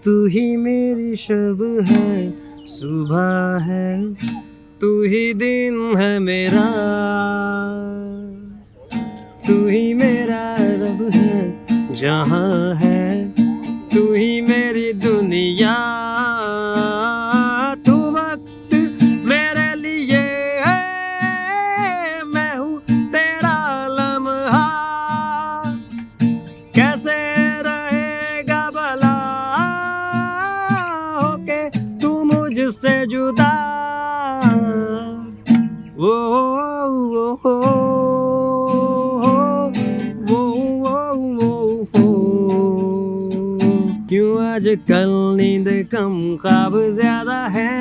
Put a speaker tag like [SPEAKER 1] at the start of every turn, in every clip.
[SPEAKER 1] तू ही मेरी शब है, सुबह है, तू ही दिन है मेरा, तू ही मेरा रब है, जहाँ है तू ही मेरी दुनिया, तू वक्त मेरे लिए है, मैं हूँ तेरा लम्हा, कैसे रहेगा भला होके तू मुझसे जुदा, वो क्यों आज कल नींद कम ख्वाब ज्यादा है,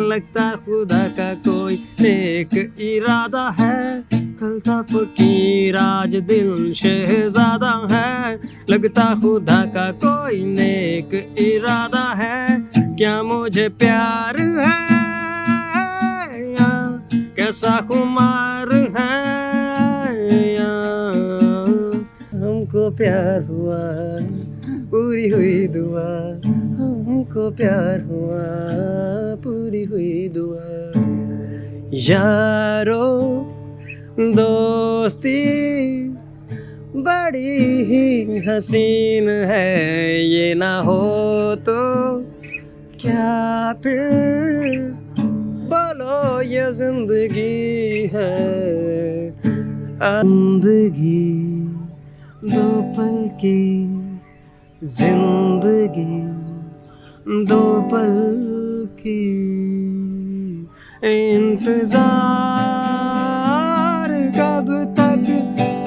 [SPEAKER 1] लगता खुदा का कोई नेक इरादा है, कल था फकीर आज दिल शहजादा है, लगता खुदा का कोई नेक इरादा है, क्या मुझे प्यार है या कैसा खुमार है, या हमको प्यार हुआ पूरी हुई दुआ, हमको प्यार हुआ पूरी हुई दुआ, यारो दोस्ती बड़ी ही हसीन है, ये ना हो तो क्या फिर बोलो ये जिंदगी है, जिंदगी दो पल की जिंदगी, दो पल की इंतजार कब तक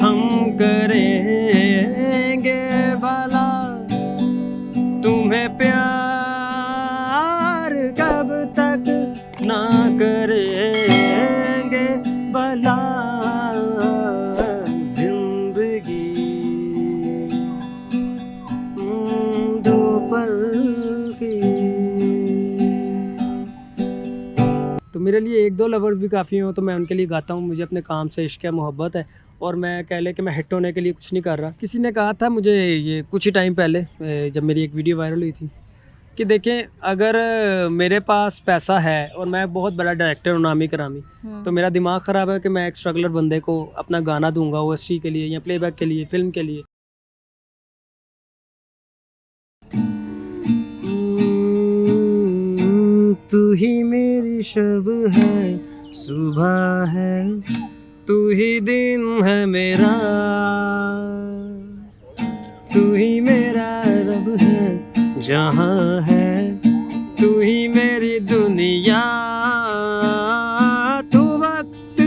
[SPEAKER 1] हम करेंगे भला, तुम्हें प्यार कब तक ना करेंगे भला, तो मेरे लिए एक दो लवर्स भी काफ़ी हो तो मैं उनके लिए गाता हूँ, मुझे अपने काम से इश्क है मोहब्बत है, और मैं कह ले कि मैं हिट होने के लिए कुछ नहीं कर रहा। किसी ने कहा था मुझे ये कुछ ही टाइम पहले जब मेरी एक वीडियो वायरल हुई थी कि देखें अगर मेरे पास पैसा है और मैं बहुत बड़ा डायरेक्टर हूँ नामी करामी, तो मेरा दिमाग ख़राब है कि मैं एक स्ट्रगलर बंदे को अपना गाना दूंगा ओएसटी के लिए या प्लेबैक के लिए, फिल्म के लिए। तू ही मेरी शब है, सुबह है, तू ही दिन है मेरा, तू ही मेरा रब है, जहाँ है तू ही मेरी दुनिया, तू वक्त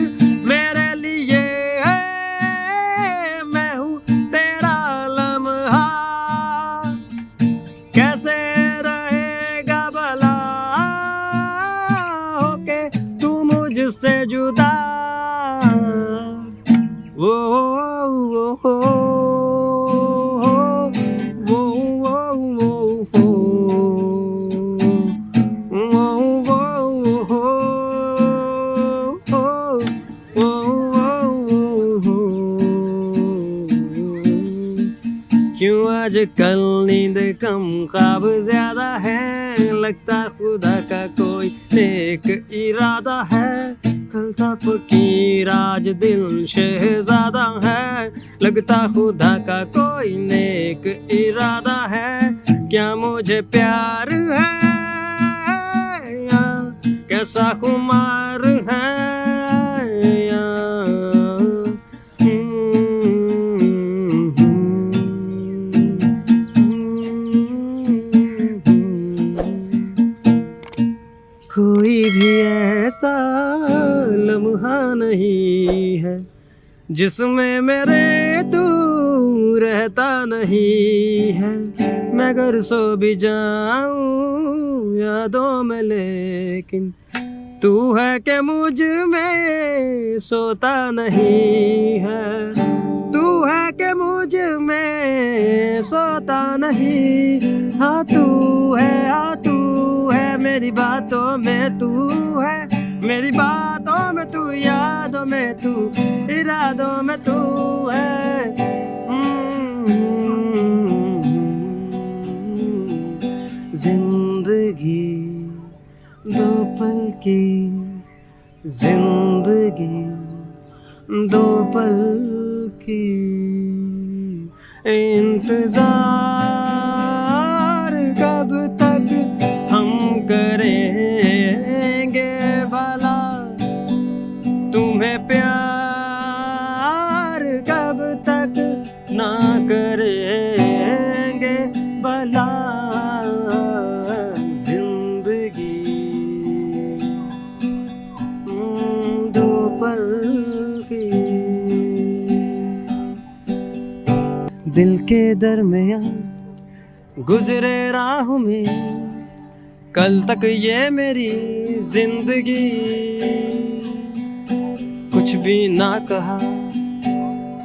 [SPEAKER 1] मेरे लिए है, मैं हूँ तेरा लम्हा, कैसे रहेगा भला होके तू मुझसे जुदा, वो क्यों आज कल नींद कम ख्वाब ज्यादा है, लगता खुदा का कोई नेक इरादा है, कल था फकीर आज दिल शहजादा है, लगता खुदा का कोई नेक इरादा है, क्या मुझे प्यार है या कैसा खुमार है, या कोई भी ऐसा लम्हा नहीं है जिसमें मेरे तू रहता नहीं है, मैं घर सो भी जाऊं यादों में लेकिन तू है कि मुझ में सोता नहीं है, तू है कि मुझ में सोता नहीं, हाँ तू है, हाँ तू है, मेरी बातों में तू है, मेरी बातों में तू, यादों में तू, इरादों में तू है। दो पल की इंतजार कब तक हम करेंगे भला, तुम्हें प्यार कब तक ना करेंगे भला। जिंदगी दो पल की, दिल के दरमियां गुजरे राह में, कल तक ये मेरी जिंदगी, कुछ भी ना कहा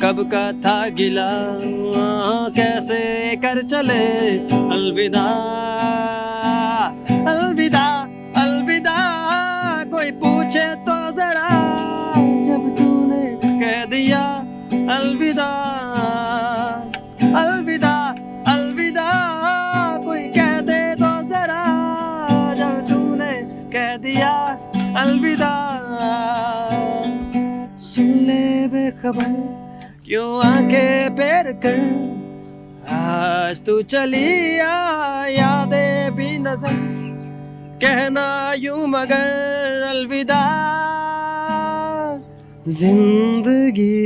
[SPEAKER 1] कब का था गिला, कैसे कर चले अलविदा। अलविदा अलविदा कोई पूछे तो जरा, जब तूने कह दिया अलविदा। अलविदा अलविदा कोई कह दे तो जरा, जब तूने कह दिया अलविदा। सुन ले बेखबर क्यों आंखें फेर कर, आज तू चली आ यादें भी नजर, कहना यूं मगर अलविदा। जिंदगी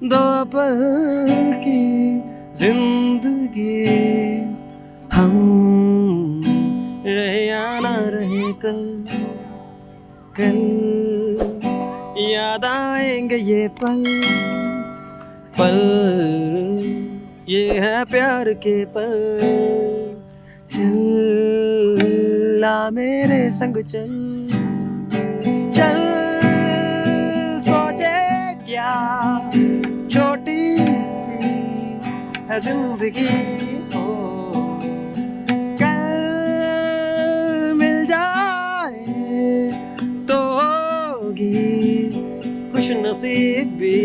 [SPEAKER 1] दो पल की जिंदगी, हम रहे या ना रहे कल, कल याद आएंगे ये पल, पल ये है प्यार के पल। चल ला मेरे संग चल, चल सोचे क्या छोटी सी है जिंदगी, हो कल मिल जाए तो होगी खुश नसीबी।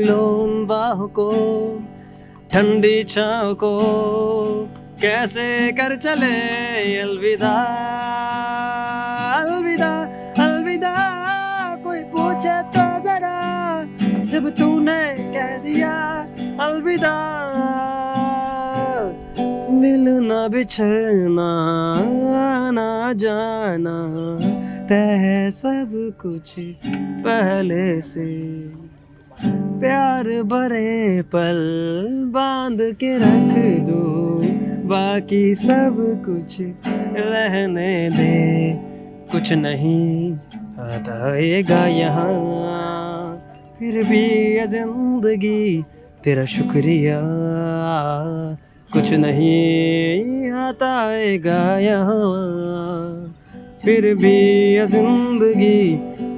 [SPEAKER 1] लो उन बाहों को ठंडी छाँव को, कैसे कर चले अलविदा। अलविदा अलविदा कोई पूछे तो जरा, जब तूने कह दिया अलविदा। मिलना बिछड़ना आना जाना तय सब कुछ पहले से, प्यार भरे पल बांध के रख दो, बाकी सब कुछ रहने दे। कुछ नहीं आएगा यहाँ, फिर भी ये जिंदगी तेरा शुक्रिया। कुछ नहीं आता आएगा यहाँ, फिर भी ये जिंदगी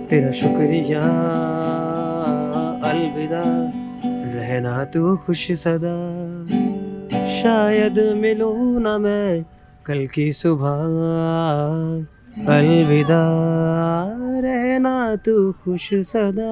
[SPEAKER 1] तेरा शुक्रिया। अलविदा रहना तू खुश सदा, शायद मिलूं ना मैं कल की सुबह। अलविदा रहना तू खुश सदा।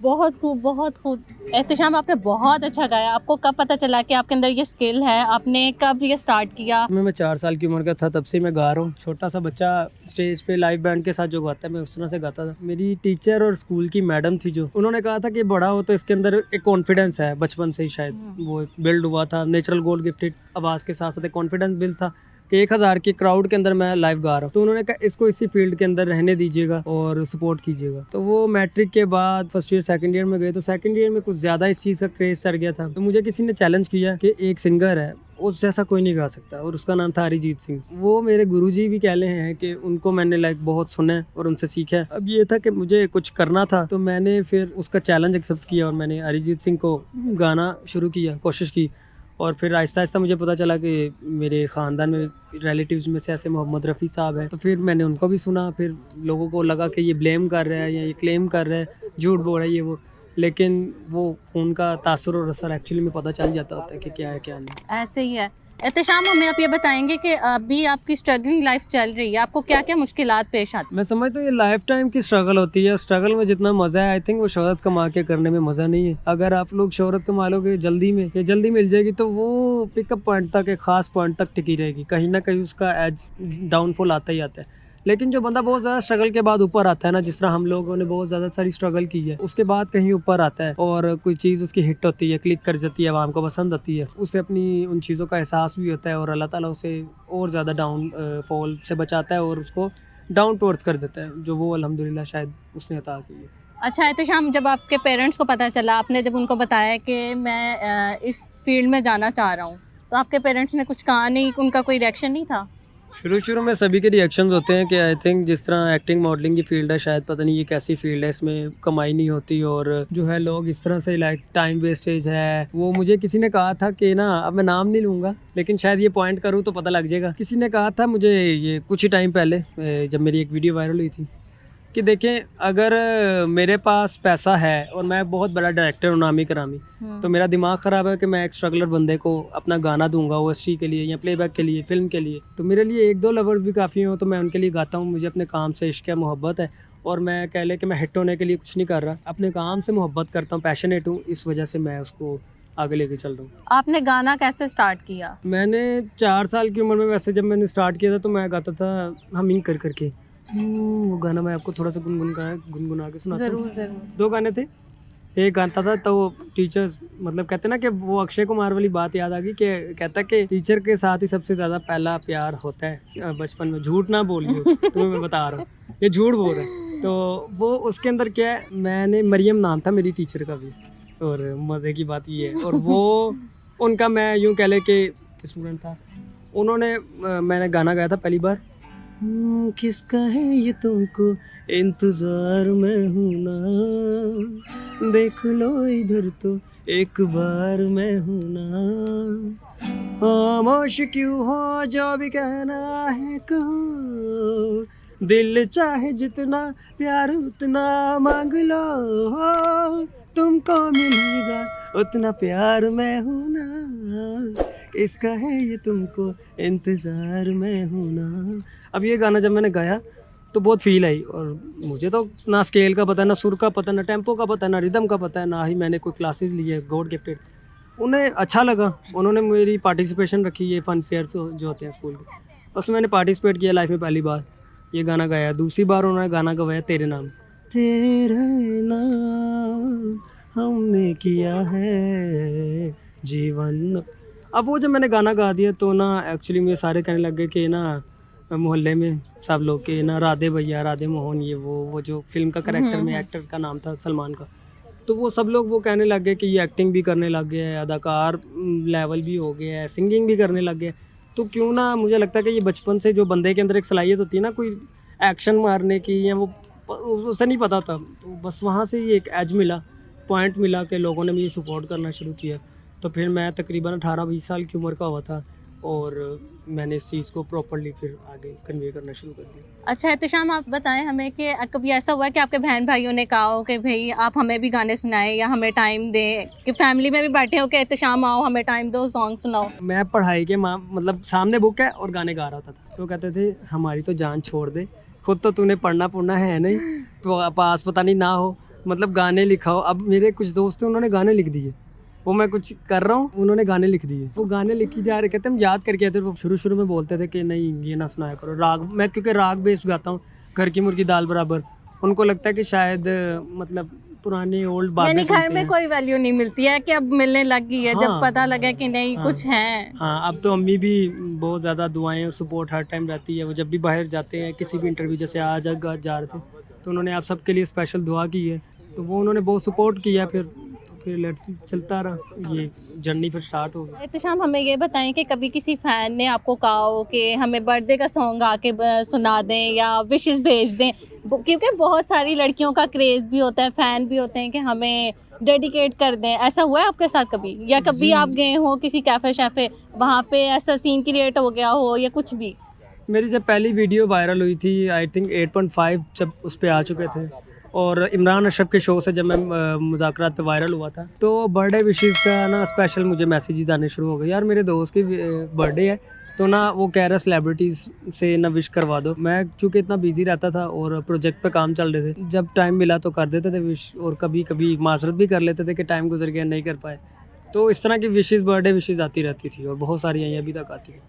[SPEAKER 2] बहुत खूब, बहुत खूब एहतिशाम, आपने बहुत अच्छा गाया। आपको कब पता चला कि आपके अंदर ये स्किल है? आपने कब ये स्टार्ट किया?
[SPEAKER 1] मैं 4 साल की उम्र का था, तब से मैं गा रहा हूँ। छोटा सा बच्चा स्टेज पे लाइव बैंड के साथ जो गाता है, मैं उस तरह से गाता था। मेरी टीचर और स्कूल की मैडम थी, जो उन्होंने कहा था कि बड़ा हो तो इसके अंदर एक कॉन्फिडेंस है, बचपन से ही शायद वो बिल्ड हुआ था। नेचुरल गोल्ड गिफ्टेड आवाज़ के साथ साथ एक कॉन्फिडेंस बिल्ड था कि 1000 के क्राउड के अंदर मैं लाइव गा रहा हूँ। तो उन्होंने कहा इसको इसी फील्ड के अंदर रहने दीजिएगा और सपोर्ट कीजिएगा। तो वो मैट्रिक के बाद फर्स्ट ईयर सेकंड ईयर में गए, तो सेकंड ईयर में कुछ ज़्यादा इस चीज़ का क्रेज चढ़ गया था। तो मुझे किसी ने चैलेंज किया कि एक सिंगर है, उस जैसा कोई नहीं गा सकता, और उसका नाम था अरिजीत सिंह। वो मेरे गुरुजी भी कहले हैं कि उनको मैंने लाइक बहुत सुना है और उनसे सीखा है। अब ये था कि मुझे कुछ करना था, तो मैंने फिर उसका चैलेंज एक्सेप्ट किया और मैंने अरिजीत सिंह को गाना शुरू किया, कोशिश की। और फिर आहिस्ता आहिस्ता मुझे पता चला कि मेरे ख़ानदान में रिलेटिव्स में से ऐसे मोहम्मद रफ़ी साहब हैं, तो फिर मैंने उनको भी सुना। फिर लोगों को लगा कि ये ब्लेम कर रहा है या ये क्लेम कर रहा है, झूठ बोल रहा है ये वो, लेकिन वो खून का तासुर और असर एक्चुअली में पता चल जाता होता है कि क्या है क्या नहीं।
[SPEAKER 2] ऐसे ही है। एहतशाम, हमें आप ये बताएंगे कि अभी आपकी स्ट्रगलिंग लाइफ चल रही है, आपको क्या क्या मुश्किलात पेश आती
[SPEAKER 1] मैं समझता हूँ ये लाइफ टाइम की स्ट्रगल होती है। स्ट्रगल में जितना मज़ा है आई थिंक वो शोहरत कमा के करने में मज़ा नहीं है। अगर आप लोग शोहरत कमा लोगे जल्दी में या जल्दी मिल जाएगी तो वो पिकअप पॉइंट तक, एक ख़ास पॉइंट तक टिकी रहेगी, कहीं ना कहीं उसका एज डाउनफॉल आता ही आता है। लेकिन जो बंदा बहुत ज़्यादा स्ट्रगल के बाद ऊपर आता है ना, जिस तरह हम लोगों ने बहुत ज़्यादा सारी स्ट्रगल की है, उसके बाद कहीं ऊपर आता है और कोई चीज़ उसकी हिट होती है, क्लिक कर जाती है, आवाम को पसंद आती है, उसे अपनी उन चीज़ों का एहसास भी होता है और अल्लाह ताला उसे और ज़्यादा डाउन फॉल से बचाता है और उसको डाउन टू अर्थ कर देता है, जो वो अल्हम्दुलिल्लाह शायद उसने अता की है।
[SPEAKER 2] अच्छा एहतशाम, जब आपके पेरेंट्स को पता चला, आपने जब उनको बताया कि मैं इस फील्ड में जाना चाह रहा हूँ, तो आपके पेरेंट्स ने कुछ कहा नहीं, उनका कोई रिएक्शन नहीं था?
[SPEAKER 1] शुरू में सभी के रिएक्शंस होते हैं कि आई थिंक जिस तरह एक्टिंग मॉडलिंग की फील्ड है, शायद पता नहीं ये कैसी फील्ड है, इसमें कमाई नहीं होती और जो है लोग इस तरह से लाइक टाइम वेस्टेज है। वो मुझे किसी ने कहा था कि ना, अब मैं नाम नहीं लूँगा लेकिन शायद ये पॉइंट करूँ तो पता लग जाएगा। किसी ने कहा था मुझे ये कुछ ही टाइम पहले, जब मेरी एक वीडियो वायरल हुई थी, कि देखें अगर मेरे पास पैसा है और मैं बहुत बड़ा डायरेक्टर हूँ नामी करामी, तो मेरा दिमाग ख़राब है कि मैं एक स्ट्रगलर बंदे को अपना गाना दूंगा ओएसटी के लिए या प्लेबैक के लिए, फिल्म के लिए। तो मेरे लिए एक दो लवर्स भी काफ़ी हो तो मैं उनके लिए गाता हूँ। मुझे अपने काम से इश्क है, मोहब्बत है और मैं कह ले कि मैं हिट होने के लिए कुछ नहीं कर रहा, अपने काम से मोहब्बत करता हूँ, पैशनेट हूँ, इस वजह से मैं उसको आगे लेके चल रहा हूँ।
[SPEAKER 2] आपने गाना कैसे स्टार्ट किया?
[SPEAKER 1] मैंने 4 साल की उम्र में, वैसे जब मैंने स्टार्ट किया था तो मैं गाता था हमिंग कर करके। वो गाना मैं आपको थोड़ा सा गुनगुना के सुनाता हूँ।
[SPEAKER 2] ज़रूर ज़रूर।
[SPEAKER 1] 2 गाने थे। एक गाता था तो टीचर्स मतलब कहते ना कि वो अक्षय कुमार वाली बात याद आ गई कि कहता कि टीचर के साथ ही सबसे ज़्यादा पहला प्यार होता है बचपन में। झूठ ना बोलियो, तुम्हें मैं बता रहा हूँ, ये झूठ बोल रहा है। तो वो उसके अंदर क्या है, मैंने मरियम नाम था मेरी टीचर का भी, और मज़े की बात ये है, और वो उनका मैं यूँ कह ले कि स्टूडेंट था। उन्होंने मैंने गाना गाया था पहली बार, किसका है ये तुमको इंतजार में हूँ ना, देख लो इधर तो एक बार मैं हूँ ना, खामोश क्यों हो जो भी कहना है कहो, दिल चाहे जितना प्यार उतना मांग लो, हो तुमको मिलेगा उतना प्यार मैं हूँ ना, इसका है ये तुमको इंतज़ार में हूँ ना। अब ये गाना जब मैंने गाया तो बहुत फील आई, और मुझे तो ना स्केल का पता है, ना सुर का पता है, ना टेम्पो का पता है, ना रिदम का पता है, ना ही मैंने कोई क्लासेस ली है, गॉड गिफ्टेड। उन्हें अच्छा लगा, उन्होंने मेरी पार्टिसिपेशन रखी, ये फन फेयर्स जो होते हैं स्कूल के, उसमें मैंने पार्टिसिपेट किया लाइफ में पहली बार, ये गाना गाया। दूसरी बार उन्होंने गाना गवाया तेरे नाम, तेरे नाम हमने किया है जीवन। अब वो जब मैंने गाना गा दिया तो ना एक्चुअली मुझे सारे कहने लग गए कि ना मोहल्ले में सब लोग के ना राधे भैया, राधे मोहन, ये वो जो फिल्म का करेक्टर में एक्टर का नाम था सलमान का, तो वो सब लोग वो कहने लग गए कि ये एक्टिंग भी करने लग गया है, अदाकार लेवल भी हो गया है, सिंगिंग भी करने लग गया। तो क्यों ना, मुझे लगता है कि ये बचपन से जो बंदे के अंदर एक सलाहियत होती है ना कोई एक्शन मारने की, या वो उसे नहीं पता था, तो बस वहाँ से ये एक एज मिला, पॉइंट मिला कि लोगों ने मुझे सपोर्ट करना शुरू किया। तो फिर मैं तकरीबन 18-20 साल की उम्र का हुआ था और मैंने इस चीज़ को प्रॉपर्ली फिर आगे कन्वे करना शुरू कर दिया।
[SPEAKER 2] अच्छा एहतशाम, आप बताएं हमें कि कभी ऐसा हुआ है कि आपके बहन भाइयों ने कहा हो कि भाई आप हमें भी गाने सुनाएं या हमें टाइम दें, कि फैमिली में भी बैठे हो कि एहतशाम आओ हमें टाइम दो, सॉन्ग सुनाओ?
[SPEAKER 1] मैं पढ़ाई के मतलब सामने बुक है और गाने गा रहा होता था, तो कहते थे हमारी तो जान छोड़ दे, खुद तो तूने पढ़ना पुढ़ना है नहीं, तो पास पता नहीं ना हो, मतलब गाने लिखाओ। अब मेरे कुछ दोस्त हैं उन्होंने गाने लिख दिए, वो मैं कुछ कर रहा हूँ उन्होंने गाने लिख दिए, वो गाने लिखी जा रहे, कहते हम याद करके आते थे। वो शुरू में बोलते थे कि नहीं ये ना सुनाया करो राग, मैं क्योंकि राग बेस्ड गाता हूँ, घर की मुर्गी दाल बराबर, उनको लगता है कि शायद मतलब पुरानी ओल्ड बातें
[SPEAKER 2] यानी
[SPEAKER 1] सुनते
[SPEAKER 2] घर में
[SPEAKER 1] हैं।
[SPEAKER 2] कोई वैल्यू नहीं मिलती है कि अब मिलने लग गई है, जब
[SPEAKER 1] हाँ,
[SPEAKER 2] पता लगा कि नहीं कुछ है।
[SPEAKER 1] हाँ, अब तो अम्मी भी बहुत ज़्यादा दुआएं और सपोर्ट हर टाइम रहती है। वो जब भी बाहर जाते हैं किसी भी इंटरव्यू, जैसे आज जा रहे थे, तो उन्होंने आप सबके लिए स्पेशल दुआ की है, तो वो उन्होंने बहुत सपोर्ट किया। फिर लेट्स चलता रहा, ये जर्नी फिर स्टार्ट हो गई।
[SPEAKER 2] एहतशाम, हमें ये बताएं कि कभी किसी फ़ैन ने आपको कहा हो कि हमें बर्थडे का सॉन्ग आके सुना दें या विशेस भेज दें, क्योंकि बहुत सारी लड़कियों का क्रेज़ भी होता है, फ़ैन भी होते हैं कि हमें डेडिकेट कर दें, ऐसा हुआ है आपके साथ कभी? या कभी आप गए हो किसी कैफ़े शैफ़े, वहाँ पे ऐसा सीन क्रिएट हो गया हो या कुछ भी?
[SPEAKER 1] मेरी जब पहली वीडियो वायरल हुई थी, आई थिंक 8.5 जब उस पर आ चुके थे, और इमरान अशरफ के शो से जब मैं मुज़ाकरात पे वायरल हुआ था, तो बर्थडे विशेज़ का ना स्पेशल मुझे मैसेजेस आने शुरू हो गए। यार मेरे दोस्त की बर्थडे है, तो ना वो कह रहा सेलिब्रिटीज़ से ना विश करवा दो। मैं चूँकि इतना बिज़ी रहता था और प्रोजेक्ट पे काम चल रहे थे, जब टाइम मिला तो कर देते थे विश, और कभी कभी माजरत भी कर लेते थे कि टाइम गुजर गया नहीं कर पाए। तो इस तरह की विशेज़, बर्थडे विशेज़ आती रहती थी और बहुत सारी यहीं अभी तक आती हैं।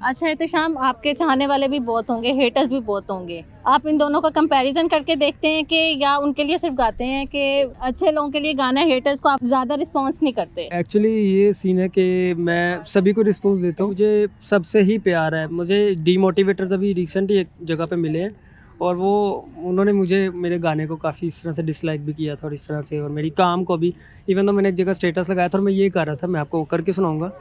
[SPEAKER 2] अच्छा एहतिशाम, आपके चाहने वाले भी बहुत होंगे, हेटर्स भी बहुत होंगे, आप इन दोनों का कंपैरिजन करके देखते हैं कि या उनके लिए सिर्फ गाते हैं कि अच्छे लोगों के लिए गाना, हेटर्स को आप ज़्यादा रिस्पॉन्स नहीं करते?
[SPEAKER 1] एक्चुअली ये सीन है कि मैं सभी को रिस्पॉन्स देता हूँ, मुझे सबसे ही प्यार है। मुझे डीमोटिवेटर्स अभी रिसेंट ही एक जगह पे मिले हैं और वो उन्होंने मुझे मेरे गाने को काफ़ी इस तरह से डिसलाइक भी किया था और इस तरह से, और मेरी काम को भी। इवन तो मैंने एक जगह स्टेटस लगाया था और मैं ये कर रहा था, मैं आपको करके सुनाऊँगा।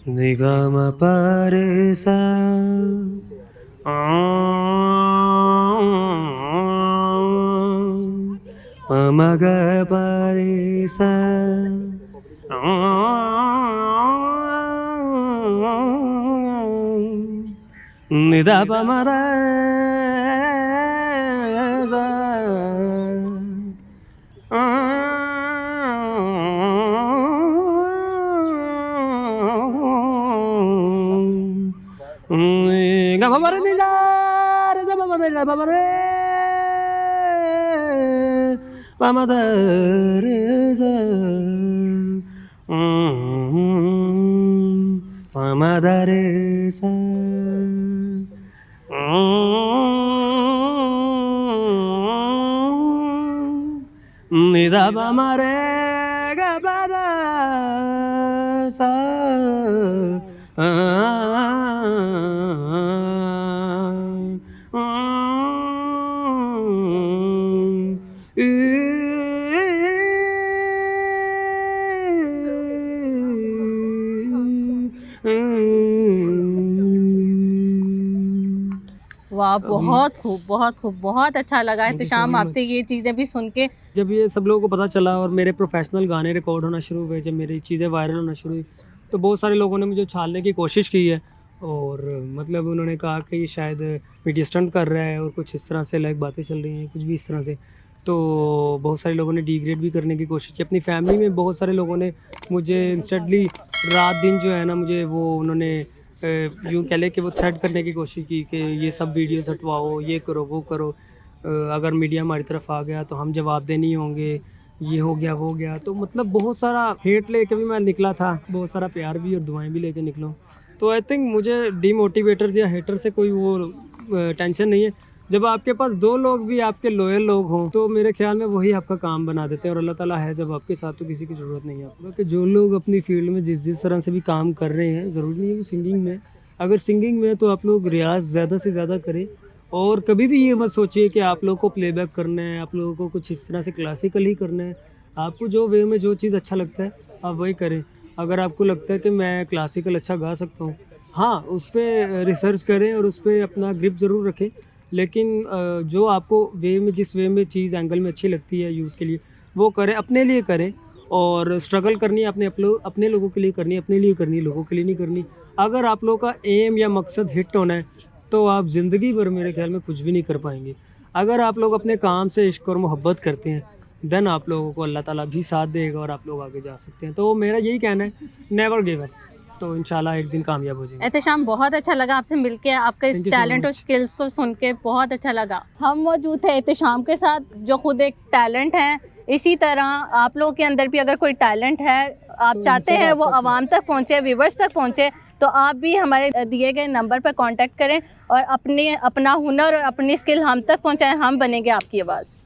[SPEAKER 1] निगाम पारेसा मग पारेसा निदा पमरा निदा पमरे गबरा सा
[SPEAKER 2] वाह, बहुत खूब, बहुत खूब, बहुत अच्छा लगा एहतिशाम आपसे ये चीज़ें भी सुन के।
[SPEAKER 1] जब ये सब लोगों को पता चला और मेरे प्रोफेशनल गाने रिकॉर्ड होना शुरू हुए, जब मेरी चीज़ें वायरल होना शुरू हुई, तो बहुत सारे लोगों ने मुझे छालने की कोशिश की है और मतलब उन्होंने कहा कि ये शायद मीडिया स्टंट कर रहा है और कुछ इस तरह से लाइक बातें चल रही हैं, कुछ भी इस तरह से। तो बहुत सारे लोगों ने डिग्रेड भी करने की कोशिश की। अपनी फैमिली में बहुत सारे लोगों ने मुझे इंस्टेंटली रात दिन जो है ना, मुझे वो उन्होंने यूँ कह ले कि वो थ्रेट करने की कोशिश की कि ये सब वीडियोस हटवाओ, ये करो, वो करो, अगर मीडिया हमारी तरफ आ गया तो हम जवाबदेह नहीं होंगे, ये हो गया, वो हो गया। तो मतलब बहुत सारा हेट लेके भी मैं निकला था, बहुत सारा प्यार भी और दुआएं भी लेके निकला। तो आई थिंक मुझे डीमोटिवेटर्स या हेटर से कोई वो टेंशन नहीं है। जब आपके पास दो लोग भी आपके लॉयल लोग हों तो मेरे ख्याल में वही आपका काम बना देते हैं, और अल्लाह ताला है जब आपके साथ तो किसी की ज़रूरत नहीं है आपको। कि जो लोग अपनी फील्ड में जिस तरह से भी काम कर रहे हैं, ज़रूरी नहीं है वो सिंगिंग में, अगर सिंगिंग में तो आप लोग रियाज़ ज़्यादा से ज़्यादा करें और कभी भी ये मत सोचिए कि आप लोगों को प्लेबैक करना है, आप लोगों को कुछ इस तरह से क्लासिकल ही करना है। आपको जो वे में जो चीज़ अच्छा लगता है आप वही करें। अगर आपको लगता है कि मैं क्लासिकल अच्छा गा सकता हूँ, हाँ उस पर रिसर्च करें और उस पर अपना ग्रिप ज़रूर रखें, लेकिन जो आपको वे में जिस वे में चीज़ एंगल में अच्छी लगती है यूथ के लिए वो करें, अपने लिए करें। और स्ट्रगल करनी है अपने लोगों के लिए करनी है, अपने लिए करनी है, लोगों के लिए नहीं करनी। अगर आप लोगों का एम या मकसद हिट होना है तो आप ज़िंदगी भर मेरे ख्याल में कुछ भी नहीं कर पाएंगे। अगर आप लोग अपने काम से इश्क और मोहब्बत करते हैं देन आप लोगों को अल्लाह ताला भी साथ देगा और आप लोग आगे जा सकते हैं। तो मेरा यही कहना है, नेवर गिव अप, तो इंशाल्लाह एक दिन कामयाब हो जाएंगे।
[SPEAKER 2] एहतिशाम बहुत अच्छा लगा आपसे मिलके, आपका इस
[SPEAKER 1] Thank you so
[SPEAKER 2] टैलेंट और
[SPEAKER 1] much.
[SPEAKER 2] स्किल्स को सुन के बहुत अच्छा लगा। हम मौजूद थे एहतिशाम के साथ जो खुद एक टैलेंट है। इसी तरह आप लोगों के अंदर भी अगर कोई टैलेंट है, आप चाहते हैं वो आवाम तक पहुँचे, व्यूवर्स तक पहुँचे, तो आप भी हमारे दिए गए नंबर पर कांटेक्ट करें और अपना हुनर और अपनी स्किल हम तक पहुँचाएं। हम बनेंगे आपकी आवाज़।